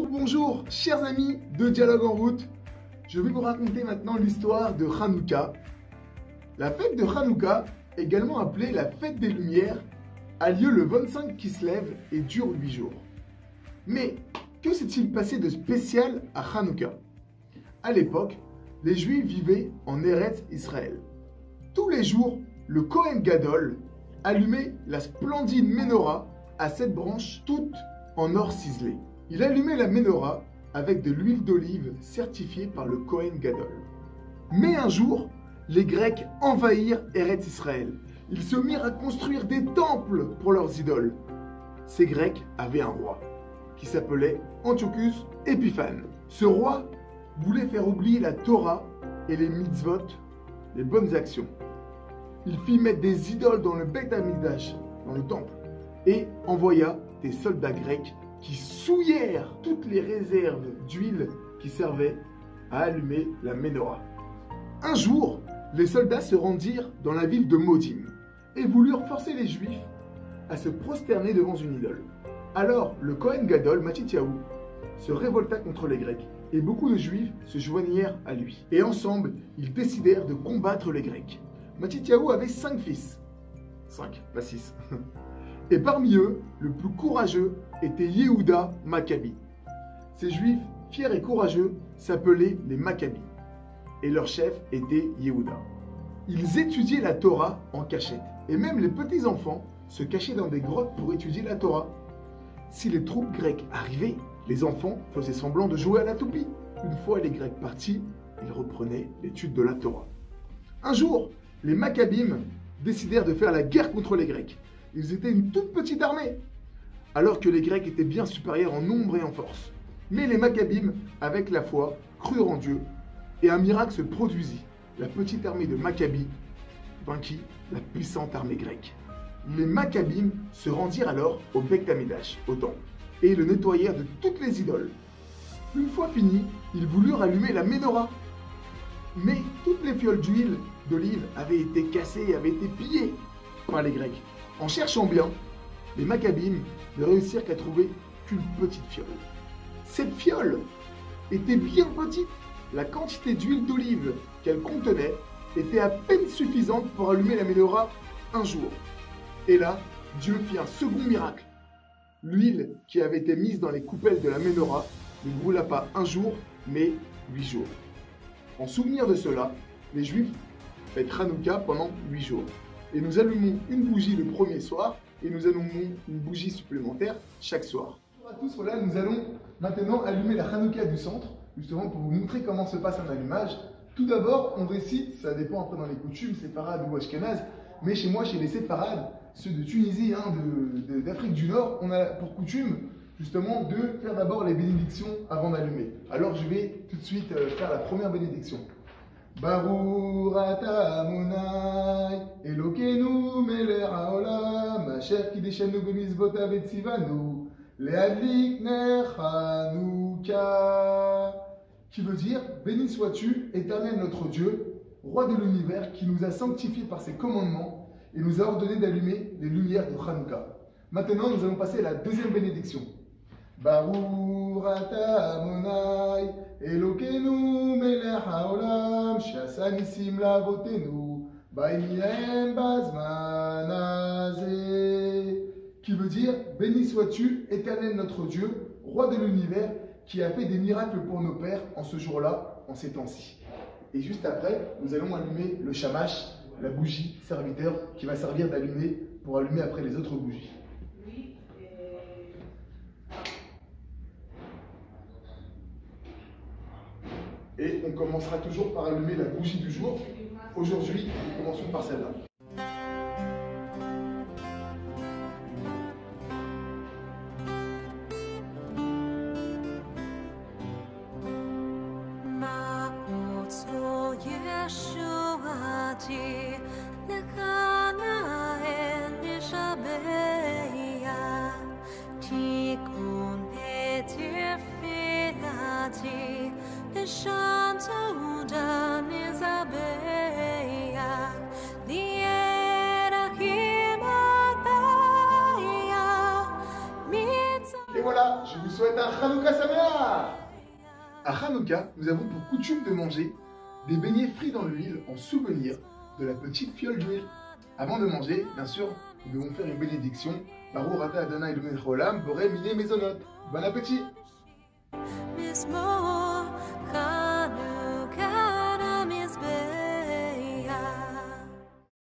Bonjour, chers amis de Dialogue en route. Je vais vous raconter maintenant l'histoire de Hanouka. La fête de Hanouka, également appelée la fête des Lumières, a lieu le 25 Kislev et dure 8 jours. Mais que s'est-il passé de spécial à Hanouka? À l'époque, les Juifs vivaient en Eretz Israël. Tous les jours, le Kohen Gadol allumait la splendide menorah à 7 branches, toutes en or ciselé. Il allumait la menorah avec de l'huile d'olive certifiée par le Kohen Gadol. Mais un jour, les Grecs envahirent Eretz Israël. Ils se mirent à construire des temples pour leurs idoles. Ces Grecs avaient un roi qui s'appelait Antiochus Épiphane. Ce roi voulait faire oublier la Torah et les mitzvot, les bonnes actions. Il fit mettre des idoles dans le Beth Amikdash, dans le temple, et envoya des soldats grecs qui souillèrent toutes les réserves d'huile qui servaient à allumer la menorah. Un jour, les soldats se rendirent dans la ville de Modim et voulurent forcer les Juifs à se prosterner devant une idole. Alors, le Kohen Gadol, Matityahu, se révolta contre les Grecs et beaucoup de Juifs se joignirent à lui. Et ensemble, ils décidèrent de combattre les Grecs. Matityahu avait 5 fils. 5, pas 6. Et parmi eux, le plus courageux était Yehuda Maccabi. Ces Juifs, fiers et courageux, s'appelaient les Maccabis. Et leur chef était Yehuda. Ils étudiaient la Torah en cachette. Et même les petits-enfants se cachaient dans des grottes pour étudier la Torah. Si les troupes grecques arrivaient, les enfants faisaient semblant de jouer à la toupie. Une fois les Grecs partis, ils reprenaient l'étude de la Torah. Un jour, les Maccabim décidèrent de faire la guerre contre les Grecs. Ils étaient une toute petite armée, alors que les Grecs étaient bien supérieurs en nombre et en force. Mais les Maccabim, avec la foi, crurent en Dieu, et un miracle se produisit. La petite armée de Maccabi vainquit la puissante armée grecque. Les Maccabim se rendirent alors au Beth Amikdash, au temple, et le nettoyèrent de toutes les idoles. Une fois fini, ils voulurent allumer la menorah. Mais toutes les fioles d'huile d'olive avaient été cassées et avaient été pillées par les Grecs. En cherchant bien, les Maccabim ne réussirent qu'à trouver qu'une petite fiole. Cette fiole était bien petite. La quantité d'huile d'olive qu'elle contenait était à peine suffisante pour allumer la menorah un jour. Et là, Dieu fit un second miracle. L'huile qui avait été mise dans les coupelles de la menorah ne brûla pas un jour, mais 8 jours. En souvenir de cela, les Juifs fêtent Hanouka pendant 8 jours. Et nous allumons une bougie le premier soir et nous allumons une bougie supplémentaire chaque soir. Bonjour à tous, voilà, nous allons maintenant allumer la Hanouka du centre, justement pour vous montrer comment se passe un allumage. Tout d'abord, on décide, ça dépend après dans les coutumes, séfarades ou ashkénazes, mais chez moi, chez les séfarades, ceux de Tunisie, d'Afrique du Nord, on a pour coutume justement de faire d'abord les bénédictions avant d'allumer. Alors je vais tout de suite faire la première bénédiction. Baruch ata Adonai Elokeinu melech haolam asher kideshanu b'mitzvotav etzivanu le'adlik ner Hanouka, qui veut dire béni sois-tu, Éternel notre Dieu, roi de l'univers, qui nous a sanctifiés par ses commandements et nous a ordonné d'allumer les lumières de Hanouka. Maintenant, nous allons passer à la deuxième bénédiction. Baruch ata Adonai Elokeinu melech haolam she'asa nisim la'avotenu ba'ilhem bazman hazeh, qui veut dire béni sois-tu, Éternel notre Dieu, roi de l'univers, qui a fait des miracles pour nos pères en ce jour-là, en ces temps-ci. Et juste après, nous allons allumer le shamash, la bougie serviteur, qui va servir d'allumer pour allumer après les autres bougies. Et on commencera toujours par allumer la bougie du jour. Aujourd'hui, nous commençons par celle-là. Shanta Udan is a souhaite un Hanouka Sameach. À Hanouka, nous avons pour coutume de manger des beignets frits dans l'huile en souvenir de la petite fiole d'huile. Avant de manger, bien sûr, nous devons faire une bénédiction. Baruch atah Adonai Eloheinu melech haolam, borei minei mezonot. Bon appétit!